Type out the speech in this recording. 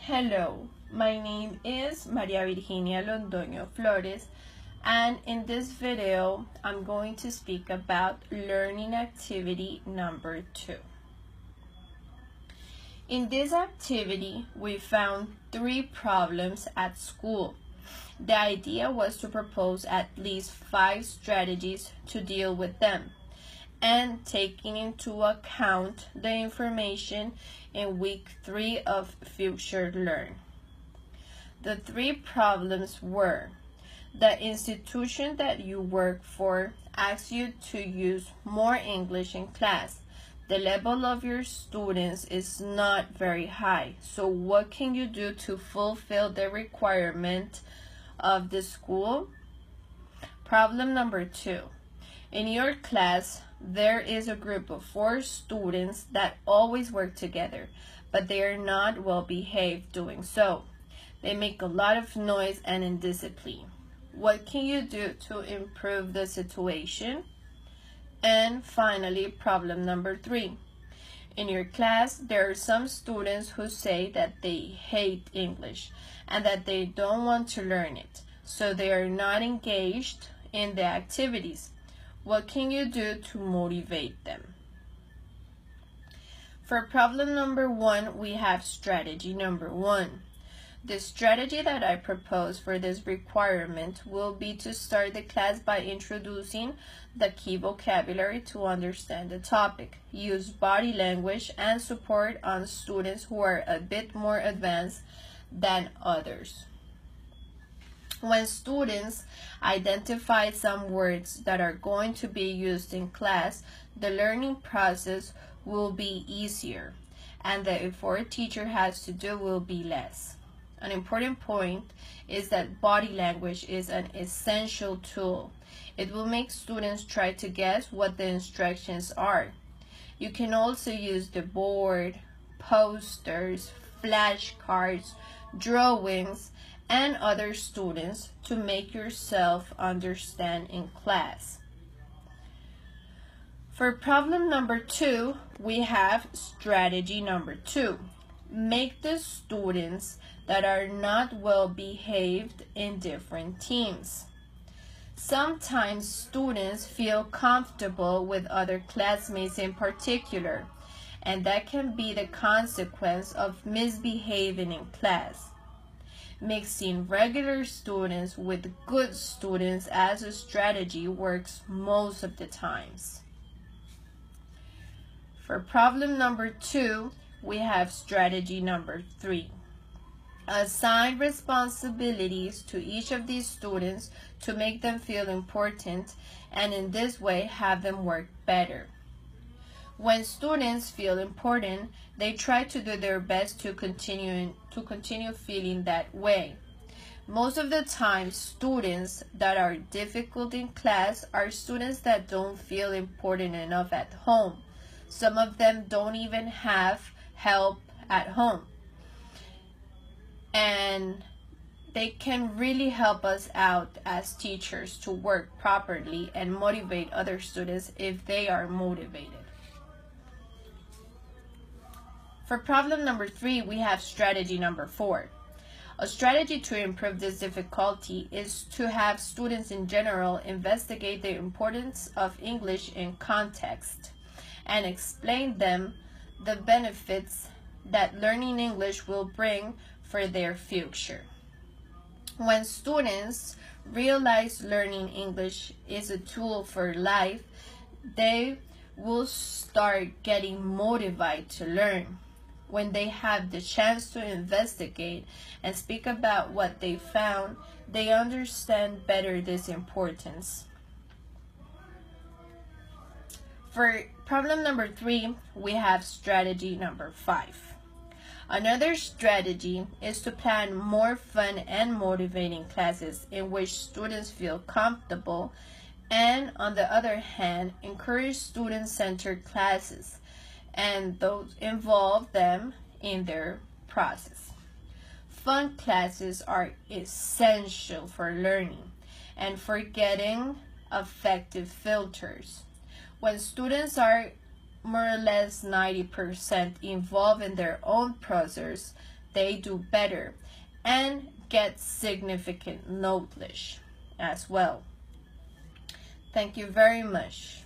Hello, my name is Maria Virginia Londoño Flores, and in this video I'm going to speak about learning activity number 2. In this activity, we found 3 problems at school. The idea was to propose at least 5 strategies to deal with them, and taking into account the information in week 3 of Future Learn. The 3 problems were: the institution that you work for asks you to use more English in class. The level of your students is not very high, so what can you do to fulfill the requirement of the school? Problem number 2. In your class, there is a group of 4 students that always work together, but they are not well behaved doing so. They make a lot of noise and indiscipline. What can you do to improve the situation? And finally, problem number 3. In your class, there are some students who say that they hate English and that they don't want to learn it, so they are not engaged in the activities. What can you do to motivate them? For problem number 1, we have strategy number 1. The strategy that I propose for this requirement will be to start the class by introducing the key vocabulary to understand the topic, use body language, and support on students who are a bit more advanced than others. When students identify some words that are going to be used in class, the learning process will be easier, and the effort teacher has to do will be less. An important point is that body language is an essential tool. It will make students try to guess what the instructions are. You can also use the board, posters, flashcards, drawings, and other students to make yourself understand in class. For problem number 2, we have strategy number 2. Make the students that are not well behaved in different teams. Sometimes students feel comfortable with other classmates in particular, and that can be the consequence of misbehaving in class. Mixing regular students with good students as a strategy works most of the times. For problem number 2, we have strategy number 3. Assign responsibilities to each of these students to make them feel important, and in this way have them work better. When students feel important, they try to do their best to continue feeling that way. Most of the time, students that are difficult in class are students that don't feel important enough at home. Some of them don't even have help at home. And they can really help us out as teachers to work properly and motivate other students if they are motivated. For problem number 3, we have strategy number 4. A strategy to improve this difficulty is to have students in general investigate the importance of English in context and explain them the benefits that learning English will bring for their future. When students realize learning English is a tool for life, they will start getting motivated to learn. When they have the chance to investigate and speak about what they found, they understand better this importance. For problem number 3, we have strategy number 5. Another strategy is to plan more fun and motivating classes in which students feel comfortable, and on the other hand, encourage student-centered classes and those involve them in their process. Fun classes are essential for learning and for getting effective filters. When students are more or less 90% involved in their own process, they do better and get significant knowledge as well. Thank you very much.